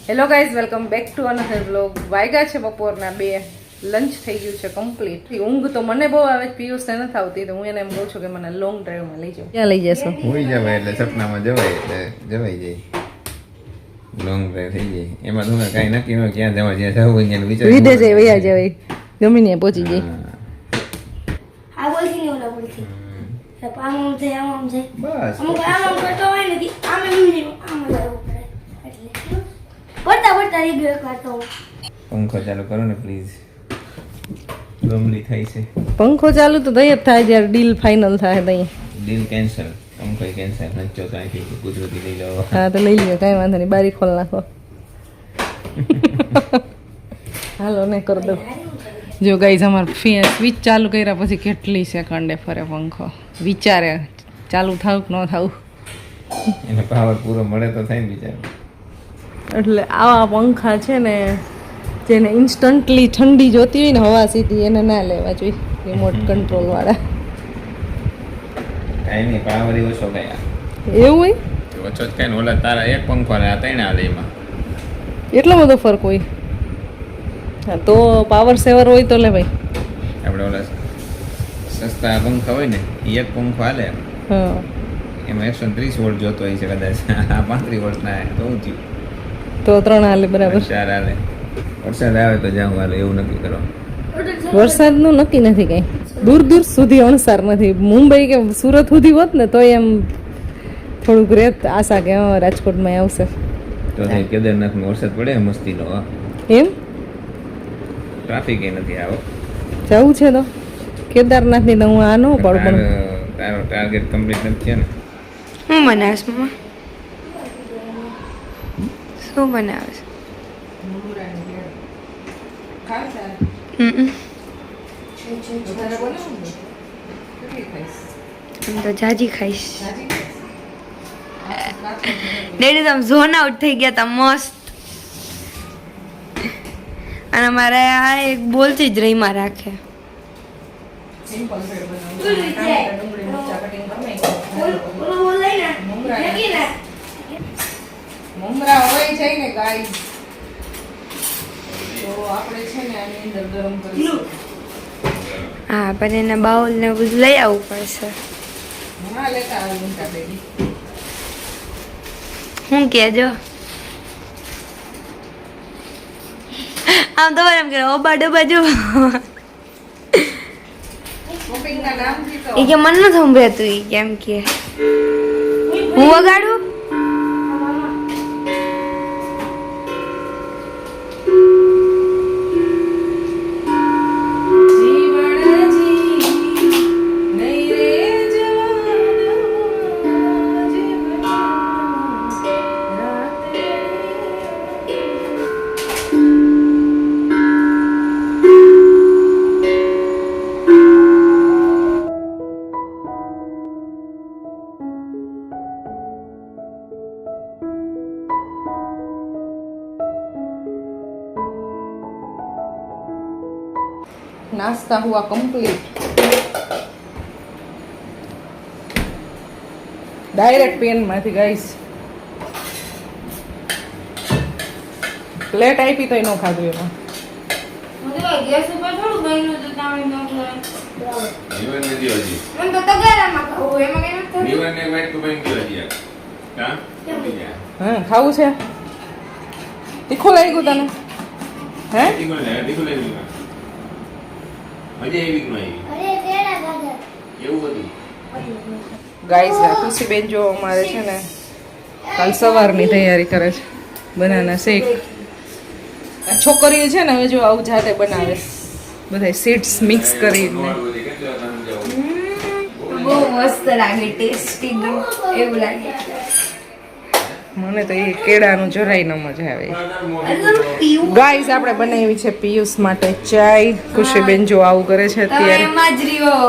Hello guys, welcome back to another vlog. વાગ્યા છે બપોરના 2, લંચ થઈ ગયું છે કમ્પ્લીટ. ઊંઘ તો મને બહુ આવે, પિયુષને નથી આવતી, તો હું એને એમ કહું છું કે મને લોંગ ડ્રાઈવમાં લઈ જાઓ. ક્યાં લઈ જશો? હોઈ જવાય એટલે સપનામાં જવાય એટલે જવાઈ જાય. લોંગ ડ્રાઈવ થઈ જાય એમાં તમે કાંઈ નક્કી ન હોય ક્યાં જવા જ્યાં જવું હોય ત્યાં વિચાર વિદેશ જાય વૈયા જવાય, ગમે ત્યાં પહોંચી જાય. આ બોલથી નહીં ઓલા બોલથી આમ છે આમ છે બસ અમુક આમ કરતો હોય ને આમ એમ નહીં આમ જવું પડે એટલે પડતા પડતા રહી ગયો એકવાર તો. પંખો ચાલુ કરો ને પ્લીઝ, ગમલી થાય છે. પંખો ચાલુ તો થઈ જ થાય જ્યારે ડીલ ફાઇનલ થાય તઈ. ડીલ કેન્સલ, પંખો કેન્સલ. નચો તો અહીંથી ગુજરાતી લઈ લો. હા તો લઈ લ્યો, કાંઈ વાંધો નહીં, બારી ખોલ નાખો. હાલો ને કરી દો. જો ગાઈઝ, અમારે સ્વિચ ચાલુ કર્યા પછી કેટલી સેકન્ડે ફરે પંખો. વિચારે ચાલુ થાવું કે ન થાવું. એને પાવર પૂરો મળે તો થાય ને બિચારો. એટલે આવા પંખા છે ને જેને ઇન્સ્ટન્ટલી ઠંડી જોતી હોય ને હવા સીધી, એને ના લેવા જોઈએ રિમોટ કંટ્રોલ વાળા. કાંઈ નહીં, પાવર ઓછો ગયા એવું હોય? ઓછો જ કાંઈ ને. ઓલા તારા એક પંખો ને આ ત્રણ આલે એમાં એટલો બધો ફરક હોય? હા તો પાવર સેવર હોય તો લે ભાઈ. આપણે ઓલા સસ્તા પંખા હોય ને એ એક પંખો હાલે, હા એમાં 130 વોલ્ટ જોતો હોય છે કદાચ. આ 35 વોલ્ટ ના તો હું થયું તો 3 હાલે બરાબર. 4 હાલે. વરસાદ આવે તો જાઉં હાલે એવું નક્કી કરો. વરસાદનું નક્કી નથી કઈ, દૂર દૂર સુધી અણસાર નથી. મુંબઈ કે સુરત સુધી હોત ને તોય એમ થોડુંક રેત આશા કે રાજકોટમાં આવશે. તો કેદારનાથમાં વરસાદ પડે મસ્તીનો. એમ ટ્રાફિક એ નથી આવો. જવું છે તો કેદારનાથની તો હું આ ન પડું પણ તારો ટાર્ગેટ કમ્પ્લીટ નથી થયો ને. શું બનાવીશ મમ્મા? શું બનાવીશ? હું તો જાજી ખાઈશ. ડેડી તમે ઝોન આઉટ થઈ ગયા તા મસ્ત. અને મારે આ એક બોલથી જ રહીમાં રાખે. મમરા હોય છે ને ગાઈસ, તો આપણે છે ને આની અંદર ગરમ કરીશું. હા પણ એના બાઉલ ને બધું લઈ આવવું પડશે. હમણાં લેતા આવે ઊંટા બેબી. હું કહેજો આમ તો એમ કે ઓબા ડબ્બા જો શોપિંગના નામથી તો એ કે મન ન સંભળાતું. એ કેમ કે હું વગાડું? नाश्ता हुआ कंप्लीट. डायरेक्ट पेन માંથી ગાઈસ. પ્લેટ આપી તોય નો ખાધું એમાં. ગેસ ઉપર થોડું બન્યું તો તમે ન ખાય. જીવન નથી હજી. એમ તો તગારામાં ખાવું એમાં કઈ નથી. જીવનને વાઈટ કુબાઈ ગયો હજી. હા હા ખાવું છે. તીખું લાગ્યું તને? હે તીખું લાગ્યું. મજા આવી કે નહીં? અરે તેરા દાદા એવું હતું. ગાઈસ, ખુશીબેન જો અમારે છે ને કાલ સવારની તૈયારી કરે છે, બનાના શેક. આ છોકરીઓ છે ને હવે જો આવું જાતે બનાવે, બધા સીડ્સ મિક્સ કરીને. બહુ મસ્ત લાગે, ટેસ્ટી એવું લાગે. મને તો એ કેળાનું જરાય ન મજા આવે. ગાઈસ, આપણે બનાવી છે પિયુષ માટે ચાય. ખુશીબેન જો આવું કરે છે અત્યારે. એમાં જ રહ્યો.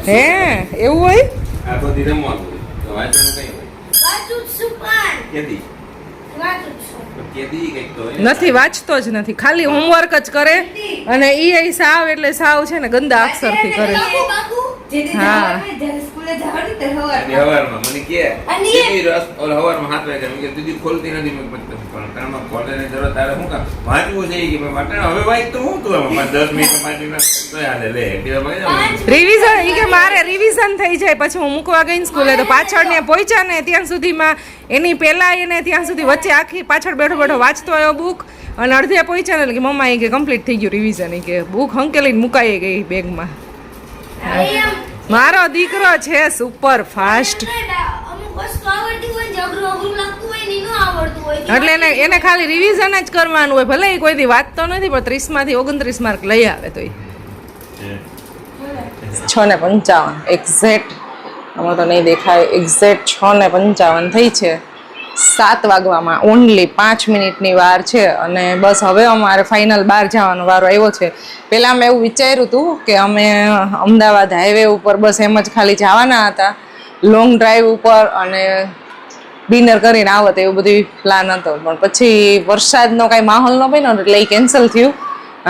હે એવું હોય? આખો દી રમવાનું તો વાંચવાનું કઈ હોય? નથી વાંચતો જ નથી, ખાલી હોમવર્ક જ કરે. અને એ સાવ એટલે સાવ છે ને ગંદા અક્ષરથી કરે. હા. સ્કૂલે જવાનું તે સવારમાં. અને હવારમાં મને કે અને દીદી રસ ઓલ હવારમાં 7 વાગે મેં કીધું દીદી ખોલતી નથી મેં કીધું પણ તારમાં ખોલવાની જરૂર તારે શું કામ વાંચવું છે કે ભાઈ વાંચણ હવે વાંચ તો હું તું આમાં 10 મિનિટ 5 મિનિટ તો હાલે લે એટલે રિવિઝન ઈ કે મારે રિવિઝન થઈ જાય પછી હું મૂકવા ગઈ ને સ્કૂલે તો પાછળ ને પહોંચ્યા ને ત્યાં સુધીમાં એની પહેલા એને ત્યાં સુધી વચ્ચે આખી પાછળ બેઠો બેઠો વાંચતો આવ્યો બુક અને અડધે પહોંચ્યા ને એટલે કે મમ્મા એ કે કમ્પ્લીટ થઈ ગયું રિવિઝન એ કે બુક હંકેલીને મુકાઈ ગઈ બેગમાં. મારો દીકરો છે સુપર ફાસ્ટ અમુક વસ્તુ આવડતી હોય ને અઘરું અઘરું લાગતું હોય ને ન આવડતું હોય એટલે એને ખાલી રિવિઝન જ કરવાનું હોય ભલે એ કોઈ દી વાંચતો નથી પણ 30 માંથી 29 માર્ક લઈ આવે તો 6:55 એક્ઝેક્ટ આમાં તો નહીં દેખાય એક્ઝેક્ટ 6:55 થઈ છે 7 વાગવામાં ઓનલી 5 મિનિટની વાર છે અને બસ હવે અમારે ફાઇનલ બહાર જવાનો વારો આવ્યો છે. પહેલાં મેં એવું વિચાર્યું હતું કે અમે અમદાવાદ હાઈવે ઉપર બસ એમ જ ખાલી જવાના હતા લોંગ ડ્રાઈવ ઉપર અને ડિનર કરીને આવત એવું બધું પ્લાન હતો પણ પછી વરસાદનો કાંઈ માહોલ ન બન્યો એટલે એ કેન્સલ થયું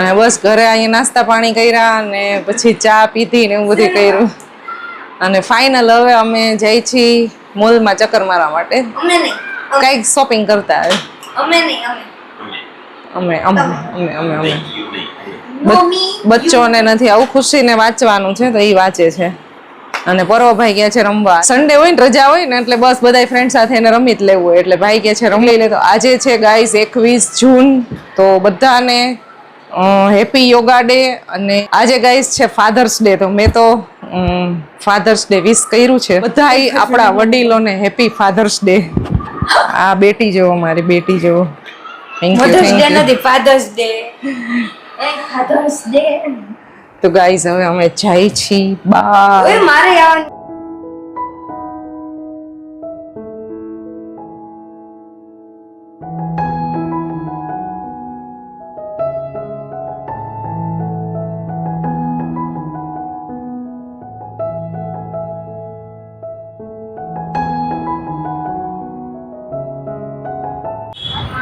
અને બસ ઘરે અહીંયા નાસ્તા પાણી કર્યા અને પછી ચા પીધી ને એવું બધું કર્યું અને ફાઇનલ હવે અમે જઈ છીએ મોલમાં ચક્કર મારવા માટે અમે નહીં કંઈક શોપિંગ કરતા આવે અમે નહીં અમે અમે અમે અમે અમે મમ્મી બચ્ચોને નથી આવું ખુશીને વાંચવાનું છે તો એ વાંચે છે અને પર્વભાઈ ગયા છે રમવા સન્ડે હોય ને રજા હોય ને એટલે બસ બધા ફ્રેન્ડ સાથે એને રમી જ લેવું હોય એટલે ભાઈ કે છે રમી લે તો આજે છે ગાઈઝ 21 જૂન તો બધાને હેપી યોગા ડે અને આજે ગાઈઝ છે ફાધર્સ ડે તો મેં તો ફાધર્સ ડે વિશ કર્યું છે બધા આપણા વડીલોને હેપી ફાધર્સ ડે. આ બેટી જેવો મારી બેટી જેવો thank you mother's day thank you. નથી ફાધર્સ ડે ફાધર્સ ડે તો ગાઈઝ હવે અમે જાય છીએ બાય. ઓય મારે આવવાનું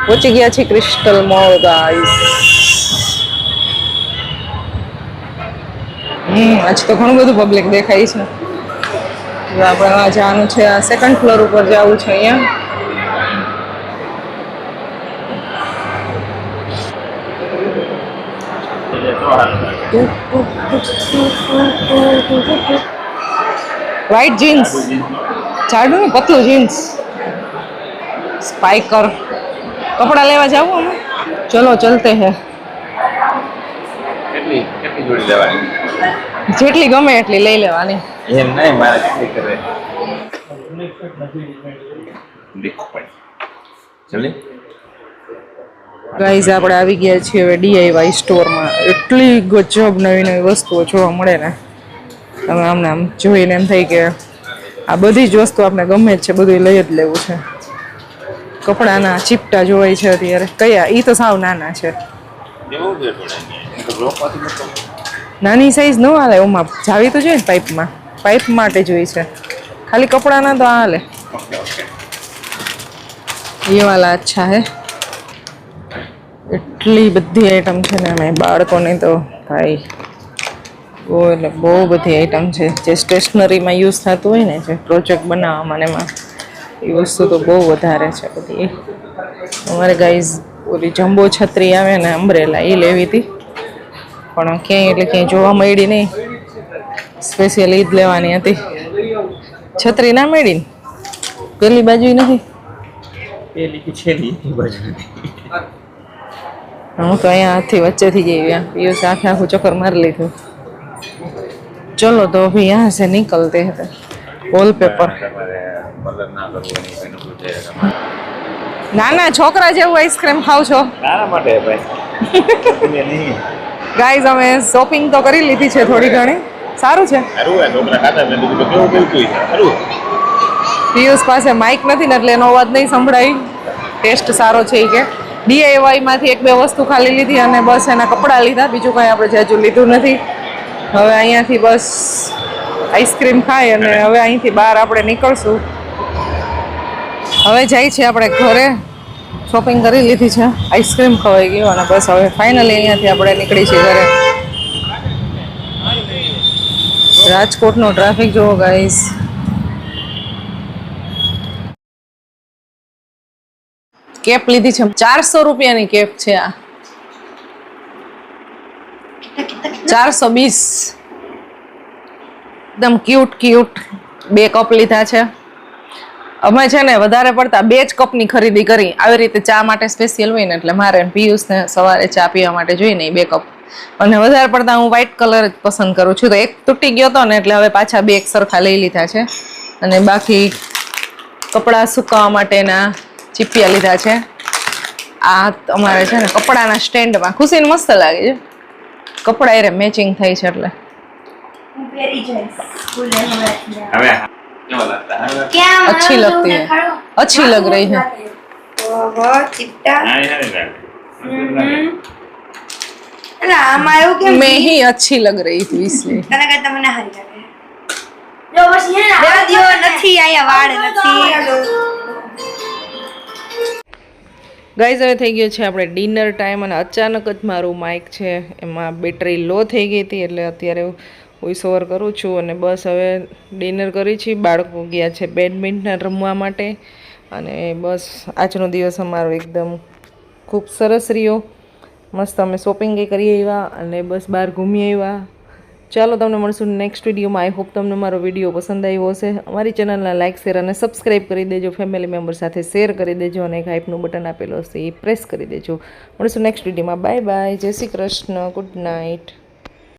પહોંચી ગયા છીએ ક્રિસ્ટલ મોલ ગાઈસ. આજ તો ઘણું બધું પબ્લિક દેખાય છે. હવે આપણે આ જવાનું છે આ સેકન્ડ ફ્લોર ઉપર જવું છે અહીંયા. વ્હાઈટ જીન્સ જાડું ને પતલું જીન્સ સ્પાઈકર કપડા લેવા જાવું અમે ચલો ચલતે હે કેટલી જોડી લેવાની જેટલી ગમે એટલી લઈ લેવાની એમ નહીં મારે કેટલી કરે દેખો પણ ચલી ગાઈઝ આપણે આવી ગયા છીએ હવે ડીઆઈવાય સ્ટોરમાં એટલી ગજબ નવી નવી વસ્તુઓ જોવા મળે ને તમે આમને આમ જોઈને એમ થાય કે આ બધી જ વસ્તુ આપણે ગમે જ છે બધું લઈ જ લેવું છે. કપડાના ચીપટા જોવાય છે અત્યારે કયા ઈ તો સાવ નાના છે નાની સાઈઝ ન હાલે ઓમાં જાવી તો જોઈએ ને પાઇપમાં પાઇપ માટે જોઈ છે ખાલી કપડાના તો હાલે એ વાલા અચ્છા હે એટલી બધી આઈટમ છે ને એમાં બાળકોને તો ભાઈ બહુ એટલે બહુ બધી આઈટમ છે જે સ્ટેશનરીમાં યુઝ થતું હોય ને જે પ્રોજેક્ટ બનાવવામાં ને એમાં એ વસ્તુ તો બહુ વધારે છે બધી. અમારે ગાઈઝ ઓલી જમ્બો છત્રી આવે ને અમ્બ્રેલા એ લેવી હતી પણ ક્યાંય એટલે ક્યાંય જોવા મળી નહીં સ્પેશિયલ ઈ જ લેવાની હતી. છત્રી ના મળી ને પેલી બાજુ નથી પેલી કે છેલી બાજુ હું તો અહીંયા હાથથી વચ્ચેથી જઈ ગયા પિયુષ આખે આખું ચક્કર મારી લીધું. ચલો તો અભી યહાં સે નિકલતે હૈ વોલપેપર નાના છોકરા જેવું આઈસ્ક્રીમ ખાવ છો તારા માટે ભાઈ ગાઈઝ અમે શોપિંગ તો કરી લીધી છે થોડી ઘણી સારું છે. પિયુષ પાસે માઇક નથી ને એટલે એનો અવાજ નહીં સંભળાય ટેસ્ટ સારો છે એ કે ડીઆઈવાય માંથી એક બે વસ્તુ ખાલી લીધી અને બસ એના કપડાં લીધા બીજું કંઈ આપણે જાજુ લીધું નથી. હવે અહીંયાથી બસ આઈસ્ક્રીમ ખાઈ અને હવે અહીંથી બહાર આપણે નીકળશું. હવે જાય છે આપણે ઘરે શોપિંગ કરી લીધી છે આઈસ્ક્રીમ ખવાઈ ગયું અને બસ હવે ફાઇનલી અહીંયાથી આપણે નીકળી છીએ ઘરે. રાજકોટનો ટ્રાફિક જોવો ગાઈસ. કેપ લીધી છે 400 રૂપિયાની કેપ છે આ. 420. એકદમ ક્યુટ 2 કપ લીધા છે. અમે છે ને વધારે પડતા 2 જ કપની ખરીદી કરી. આવી રીતે ચા માટે સ્પેશિયલ હોય ને એટલે મારે પિયુષને સવારે ચા પીવા માટે જોઈએ ને 2 કપ. અને વધારે પડતા હું વ્હાઈટ કલર જ પસંદ કરું છું. તો એક તૂટી ગયો હતો ને એટલે હવે પાછા 2 એક સરખા લઈ લીધા છે. અને બાકી કપડાં સુકાવવા માટેના ચીપિયા લીધા છે. આ અમારે છે ને કપડાના સ્ટેન્ડમાં ખુશીને મસ્ત લાગે છે. કપડા એરે મેચિંગ થાય છે એટલે હું પહેરી જઈશ સ્કૂલે હમણાં. હવે કેવો લાગતા હવે ક્યાં अच्छी लगती है. अच्छी लग रही है. ઓહો ચિપટા હા યાર એટલે આમાં એવું કેમ मैं ही अच्छी लग रही थी इसलिए. તને કરતા મને હારી લાગે જો બસ હે ને દિયો નથી આયા વાળ નથી ગાઈઝ હવે થઈ ગયો છે આપણે ડિનર ટાઈમ અને અચાનક જ મારું માઇક છે એમાં બેટરી લો થઈ ગઈ હતી એટલે અત્યારે વોઇસ ઓવર કરું છું. અને બસ હવે ડિનર કરી છીએ. બાળકો ગયા છે બેડમિન્ટન રમવા માટે અને બસ આજનો દિવસ અમારો એકદમ ખૂબ સરસ રહ્યો. મસ્ત અમે શોપિંગ કરી આવ્યા અને બસ બહાર ઘૂમી આવ્યા. ચાલો તમને મળશું નેક્સ્ટ વિડીયોમાં. આઈ હોપ તમને મારો વિડીયો પસંદ આવ્યો હશે. અમારી ચેનલને લાઇક શેર અને સબસ્ક્રાઈબ કરી દેજો. ફેમિલી મેમ્બર સાથે શેર કરી દેજો અને એક હાઇપનું બટન આપેલું હશે એ પ્રેસ કરી દેજો. મળશું નેક્સ્ટ વિડીયોમાં. Bye bye. જય શ્રી કૃષ્ણ. Good night.